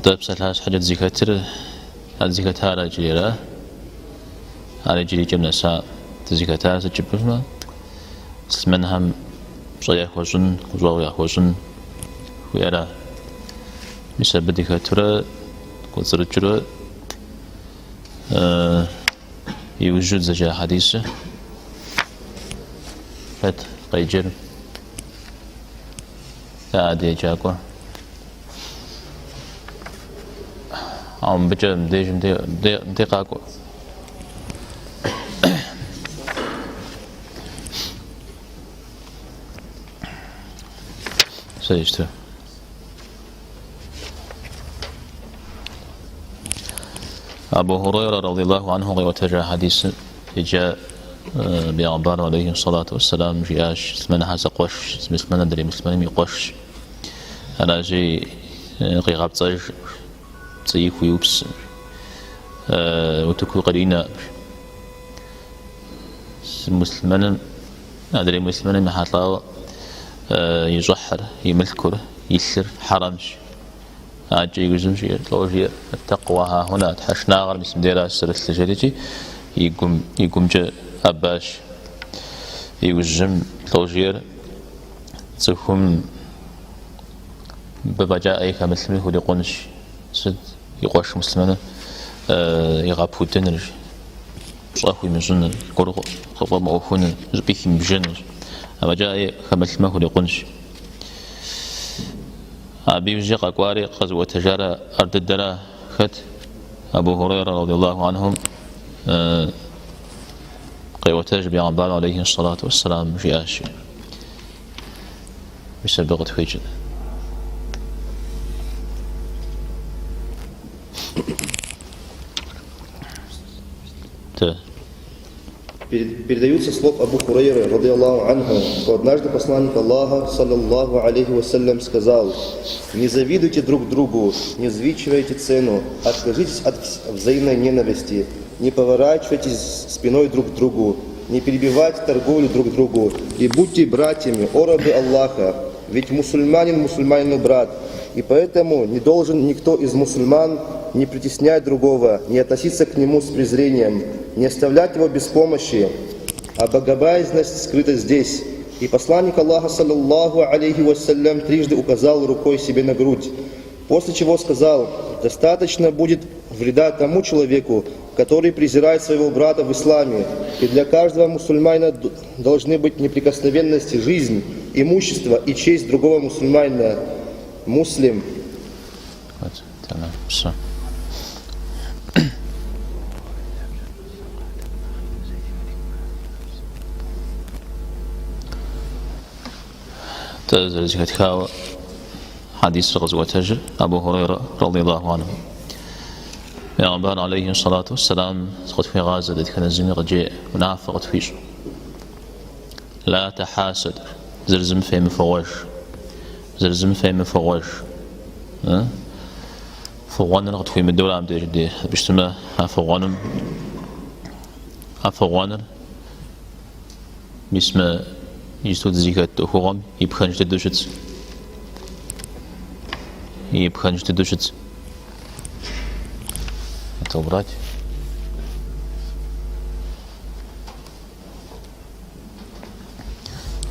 بسالهاش حاجة زكاتر الزكاة على جليرة على جلي جمنا ساعة تزكاة سجبنا سمنهم صياح وزن وزوايا وزن ويرى بسبب دكاترة كثرة يوجد زجاج حديث فت قيجر تعدي جاكوا عم بجم دي قاكوا سيجتو أبو هريرة رضي الله عنه وتجا حديث جاء بأخبار عليه الصلاة والسلام جياش سمنا حاسة قوش سمنا دري مسلمان يقوش أنا جي قيغاب تاج تسيكو يوبس وتكو قرينا مسلمان أدري مسلمان ما حطاو يجحر يملكر يسر حرمش أجي يجوزي لوجي التقوى ها هنا تحشنا غير بسم ديرا السرس لجريتي يقوم جاء أباش يوجم لوجير تفهم ببجاء أي كمسلمي هو يقونش سد يقوش مسلمنا يغابو تنرج صاحو يمزن قرق خطا موفون زبيك مجنر أما جاء أي كمسلمي هو يقونش أبي وجيق أقواري قز وتجارة أرد الدرا خت أبو هريرة رضي الله عنهم قيوتاج بأعبال عليه الصلاة والسلام في آشي بسبقة فيجد Передаются слов Абу Хурайры, радийаллаху анху, что однажды посланник Аллаха, саллаллаху алейхи вассалям, сказал: «Не завидуйте друг другу, не взвинчивайте цену, откажитесь от взаимной ненависти, не поворачивайтесь спиной друг к другу, не перебивайте торговлю друг другу, и будьте братьями, о рабы Аллаха, ведь мусульманин мусульманину брат, и поэтому не должен никто из мусульман не притеснять другого, не относиться к нему с презрением, не оставлять его без помощи, а богобоязненность скрыта здесь». И посланник Аллаха, саллаллаху алейхи вассалям, трижды указал рукой себе на грудь, после чего сказал: «Достаточно будет вреда тому человеку, который презирает своего брата в исламе, и для каждого мусульманина должны быть неприкосновенность, жизнь, имущество и честь другого мусульманина». Муслим. تزرج كتكاو حديث غزوة تجر أبو هريرة رضي الله عنه يعبان عليه الصلاة والسلام قد في غازة ذلك كان الزمي رجيء ونعفقت فيش لا تحاسد زرزم في مفوش زرزم في مفوش فغوانا قد في من الدولة عم تجدي بشتما فغوانا باسم يستود زكاة أخوهم يبخنج تدوشت توبرات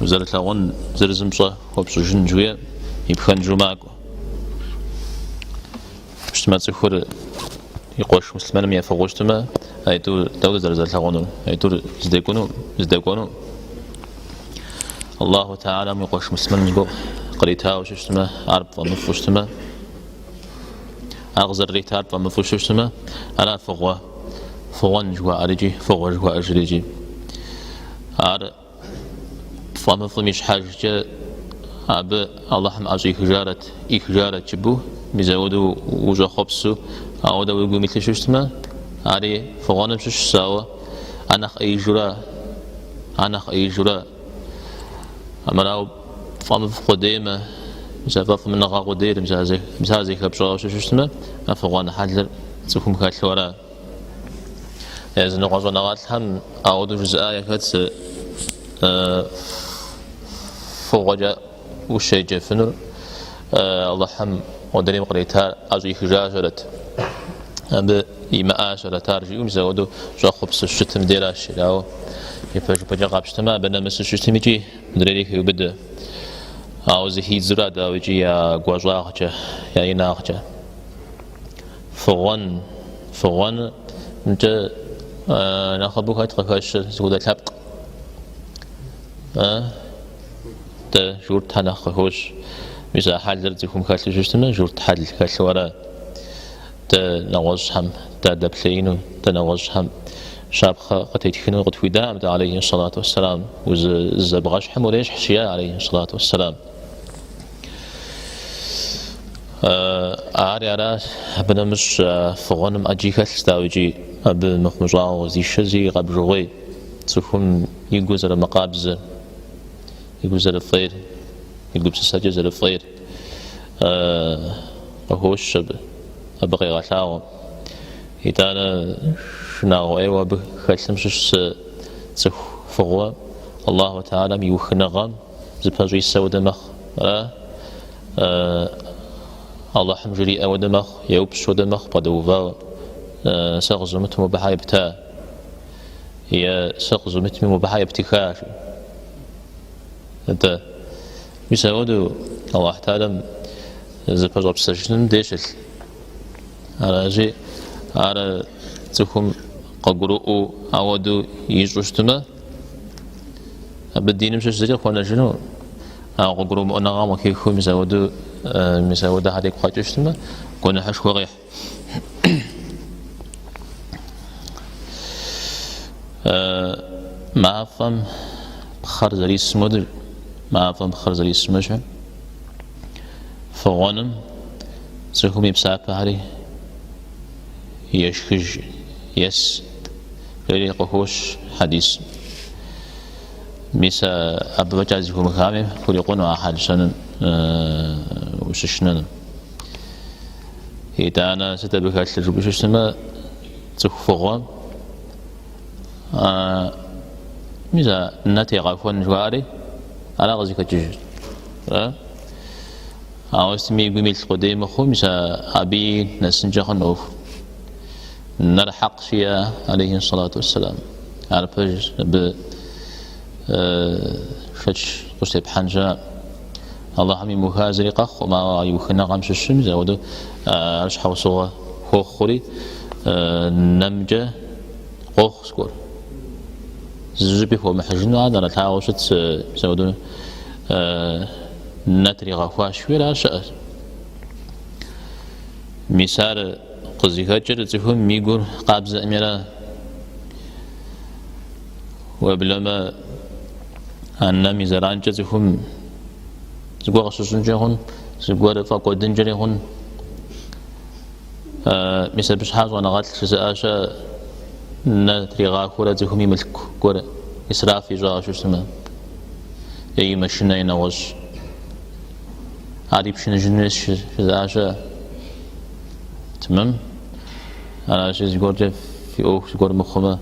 وزارة لاغون زرزم صح وبسوشن جوية يبخنجو معكو بشتما تسخور يقوش مسلمان ميا فغوشتما أيتو دولة زرزة لاغونو أيتو زدكونو الله تعالى ميقوش مسلمان ميقو قريتها وششتما عرب ومفوشتما أغزر ريت عرب ومفوشتما أنا فغوان جوا أرجي فغوا جوا أجريجي عرب فمفهمش حاجة أب الله معزي إخجارة جبو بزودو وجا خبسو أو دو يقول مثل ششتما عري فغوان مشش سوا أنا أي جرا أمراو فم قديمة مسافة من نقا قدير مسازي كبشرة ششتما أفغوان حلر تكون كاتلورا إذا نقص نقاط هم أعود جزء كاتس فوجا وشيء جفنر الله حم ودريم قريتها أجي خجاجرت أب يما آشرة تارجي ومزودو جا خبص الشتم ديراش لاو يفاج بجا قابشتما بنا مس الشتم يجي دريك يبدا أو زهيد زرادة ويجي يا قواجاقجة يا يناقجة فغن انت ناخبوك هاي تقفاش زودة لابق تا جورت هناخوش مثلا حال درتكم كاتل جوستنا جورت حال كاتل ورا تا نوجهم تا دبلينو تا نوجهم شابخة قتيتكنو قد في دام عليه الصلاة والسلام وزبغاش حموليش حشياء عليه الصلاة والسلام أعري على أبنا مش فغنم أجيك استاوجي أب مخمجاو زي قبجوغي تكون يجوز المقابز يجوز الفير يجوز السجز الفير وهو الشب أبغي غثاو إذا أنا شناو أيوة بخلصم شش فغوا الله تعالى ميوخنغام زباجي سود مخ الله حمجري أود مخ يوب شود مخ بدوفا سغزمت مبحاي بتا هي سغزمت مبحاي بتكاش أنت يسودو الله تعالى زباجي بسجن ديشل على جي على تكون قبرؤ أودو يجوشتما بدين مش زي خونا جنو قبرؤ أنا غام كيكو مسودو هذيك خاطشتما كنا حش وغيح ما فهم بخرز لي اسمه ما فهم بخرز لي اسمه فغنم تكون يبسابها عليه يشخج يس غير قهوش حديث ميسا أبو بجازي هو مخامي فليقون أحد سنة وششنن إذا أنا ستبقى التجربة ششنما تخفغوا ميسا ناتي غافون جواري على غزي كتجر أو اسمي بميل قديم خو ميسا أبي نسنجخن أوف نرحق فيها عليه الصلاة والسلام على فجر ب شش قصة بحنجة الله عمي مهازري قخ وما يوخنا غمش الشمس ودو أرشح وصوه خوخ خوري نمجة خوخ سكور زبي هو محجن هذا نتعاوشت سودو نتري غفاش ولا شأ مثال قصدي جرتهم ميقول قابز أميرا وبلما أن ميزران جرتهم زقوا غشوشن جهون زقوا رفا قدن جريهون مثل بشحاج وانا غاتل شزاشا نتري غاكورا زهم يملك كورا إسرافي جا شوشتما يي مشنا ينوج عادي بشنا جنوس شزاشا تمام أنا شيء زقور في أوه زقور مخمة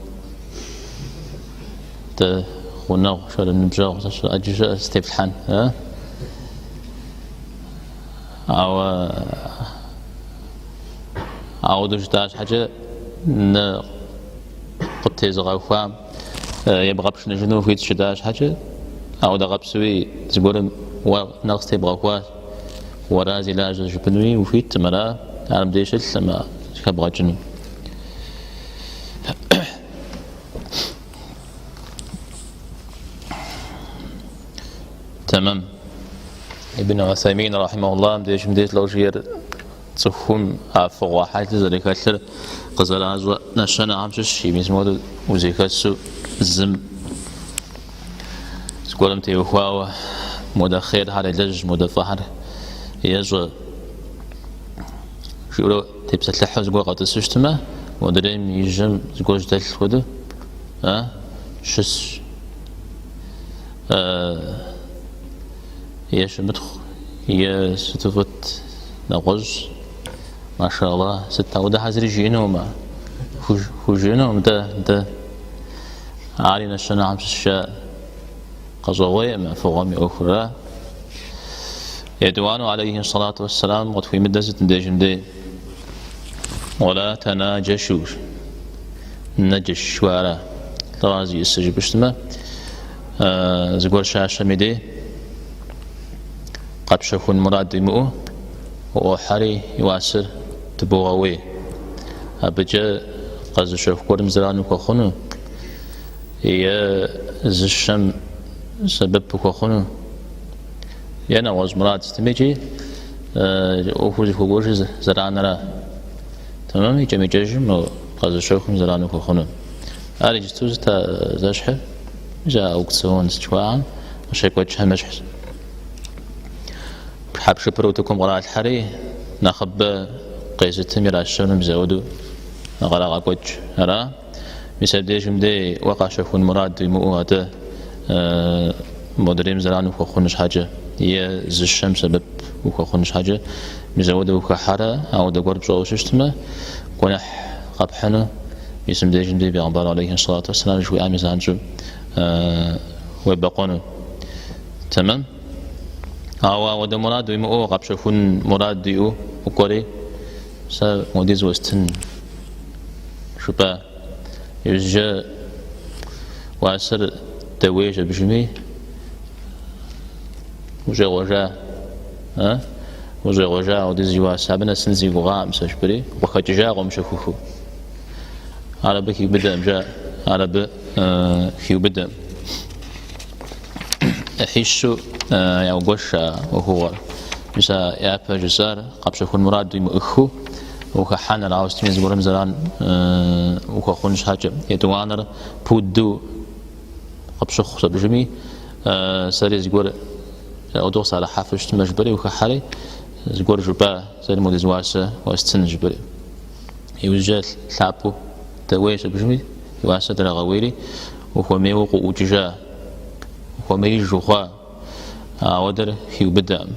تا خونا شال النبجة وش أجيش استفحان أو دوجتاش حاجة ن قد تزغى فام يبغى بش نجنو في تشداش حاجة أو ده غبسوي زقور ونقص تبغى فاس ورازي لاج جبنوي وفي تمرا أنا بديش السما كبغى جنو تمام ابن عثيمين رحمه الله بديت لو جير تخون عفوا حاجة زي كثر قزل عزوة نشنا عم شيء مسموه وزي كسو الزم سكولم تيوخوا مودا خير هذا لج مودا فحر يجوا شو تبسط لحوز قوة قط السجتمة ودريم يجم زوج دل خده شس يش مدخ هي ستفت نغز ما شاء الله ستة وده حزر جينوما جينوم ده عالي نشنا عم الشاء قزوية ما فوقامي أخرى يدوان عليه الصلاة والسلام قد في مدزة ديجن دي ولا تناجشوا نجش شوارع طوازي السجب اشتما زقور شاشة ميدي قد شخون مراد مؤو وحري يواسر تبوغوي أبجا قد شخ قرم زرانو كخونو يا زشم سبب كخونو يانا واز مراد استميجي أوفوز فوقوش زرانرا تمام يجمع جيجم قد شخ زرانو كخونو أري جستوز تا زشح جاء وقتسون استشواعا وشيكوات شهمش حاب شبروتكم غراء الحري ناخب قيسة تمير عشان مزودو غراء قوج هرا مثل ديجم دي وقع شفون مراد مؤوهة مدريم زران وخونش حاجة هي زشم سبب وخونش حاجة مزودو وخحارة أو دقور بزوش اشتما قنح قبحنا اسم ديجم دي بيغنبار عليه الصلاة والسلام شوي آمز عنجو ويبقونه تمام أو وده مراد ويمو قبل شوفون مراد ديو وكوري سا موديز وستن شوبا يجا واسر تويج بجمي وجا وجا وديز جوا سابنا سنزي وغام سجبري وخجا غم شفوفو على بكي بدأ جاء على ب خيو بدأ حيشو يا وقشة وهو مسا يابا جزار قبل شكون مراد يمؤخو وكحان العاوز تميز قرم زران وكخونش حاجة يتوانر بودو قبل شخص بجمي ساري زقور أدوس على حافش تمجبري وكحالي زقور جبا ساري موديز واسة واستن جبري يوجد لعبو تويش بجمي واسة درغويري وهو ميوقو وججا وهو ميجوخا ودر هيو بدأ